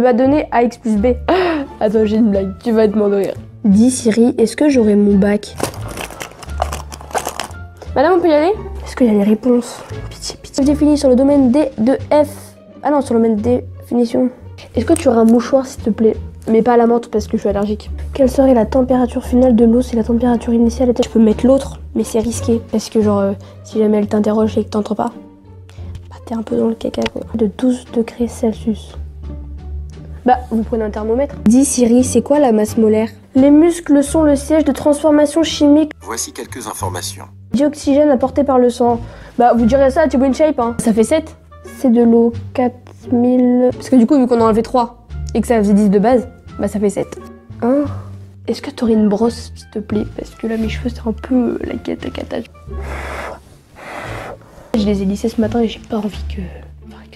va donner AX plus B. Attends, j'ai une blague, tu vas te m'en rire. Dis Siri, est-ce que j'aurai mon bac? Madame, on peut y aller? Est-ce qu'il y a les réponses? Pitié, pitié. Je définis sur le domaine D de F. Ah non, sur le domaine définition. Est-ce que tu auras un mouchoir, s'il te plaît? Mais pas à la menthe parce que je suis allergique. Quelle serait la température finale de l'eau si la température initiale était... Je peux mettre l'autre, mais c'est risqué. Parce que genre, si jamais elle t'interroge et que t'entres pas, bah t'es un peu dans le caca quoi. De 12 degrés Celsius. Bah, vous prenez un thermomètre. Dis Siri, c'est quoi la masse molaire? Les muscles sont le siège de transformation chimique. Voici quelques informations. Dioxygène apporté par le sang. Bah, vous direz ça à Thibaut InShape, hein. Ça fait 7. C'est de l'eau 4000... Parce que du coup, vu qu'on en a enlevé 3 et que ça faisait 10 de base, bah ça fait 7. Hein? Est-ce que t'aurais une brosse, s'il te plaît? Parce que là, mes cheveux, c'est un peu la cata. Je les ai lissés ce matin et j'ai pas envie que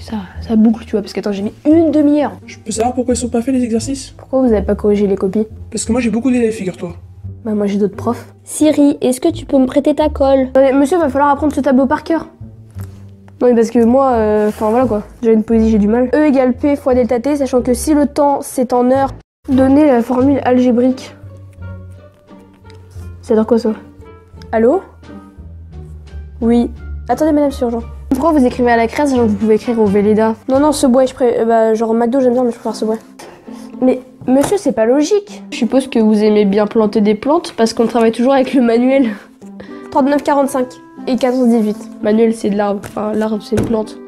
ça boucle, tu vois. Parce que attends, j'ai mis une demi-heure. Je peux savoir pourquoi ils sont pas faits les exercices? Pourquoi vous avez pas corrigé les copies? Parce que moi j'ai beaucoup d'élèves, figure-toi. Bah moi j'ai d'autres profs. Siri, est-ce que tu peux me prêter ta colle? Monsieur, va falloir apprendre ce tableau par cœur. Non mais parce que moi, enfin voilà quoi, j'ai une poésie, j'ai du mal. E égale P fois delta T, sachant que si le temps c'est en heures, donnez la formule algébrique. C'est-à-dire quoi ça? Allô? Oui. Attendez madame, c'est urgent. Pourquoi vous écrivez à la craie sachant que vous pouvez écrire au Véleda? Non, ce bois, bah genre McDo j'aime bien mais je préfère ce bois. Mais monsieur, c'est pas logique. Je suppose que vous aimez bien planter des plantes parce qu'on travaille toujours avec le manuel. 39,45 et 14,18. Manuel, c'est de l'arbre. Enfin, l'arbre, c'est une plante.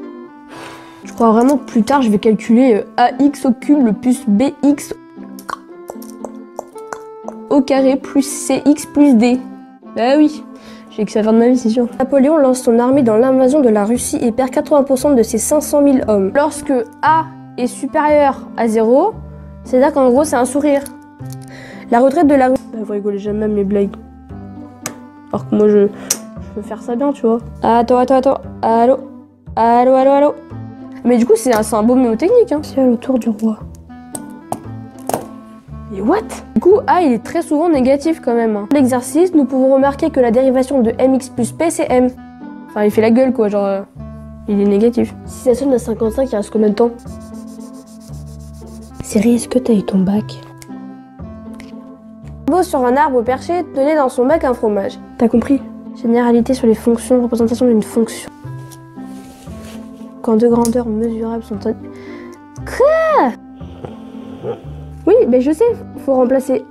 Je crois vraiment que plus tard, je vais calculer AX au cube plus BX au carré plus CX plus D. Bah oui, j'ai que ça à faire de ma vie, c'est sûr. Napoléon lance son armée dans l'invasion de la Russie et perd 80% de ses 500 000 hommes. Lorsque A est supérieur à 0, c'est-à-dire qu'en gros, c'est un sourire. La retraite de la Russie... Bah, vous rigolez jamais à mes blagues. Alors que moi, je peux faire ça bien, tu vois. Attends. Allô. Mais du coup, c'est un beau mnémotechnique, hein. C'est à l'autour du roi. Et what? Du coup, A, il est très souvent négatif quand même. Hein. L'exercice, nous pouvons remarquer que la dérivation de mx plus p, c'est m. Enfin, il fait la gueule, quoi, genre... il est négatif. Si ça sonne à 55, il reste combien de temps? Siri, est-ce que t'as eu ton bac? Beau sur un arbre perché, tenait dans son bac un fromage. T'as compris? Généralité sur les fonctions, représentation d'une fonction. Quand deux grandeurs mesurables sont... Quoi? Oui, mais je sais, faut remplacer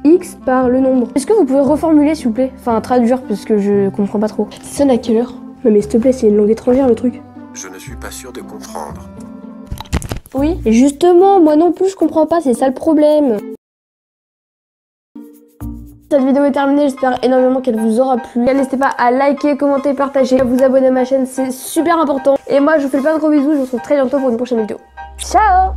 x par le nombre. Est-ce que vous pouvez reformuler, s'il vous plaît? Enfin, traduire, parce que je comprends pas trop. Ça sonne à quelle heure? Non mais s'il te plaît, c'est une langue étrangère, le truc. Je ne suis pas sûr de comprendre. Oui. Et justement, moi non plus, je comprends pas, c'est ça le problème. Cette vidéo est terminée, j'espère énormément qu'elle vous aura plu. N'hésitez pas à liker, commenter, partager, à vous abonner à ma chaîne, c'est super important. Et moi, je vous fais plein de gros bisous, je vous retrouve très bientôt pour une prochaine vidéo. Ciao!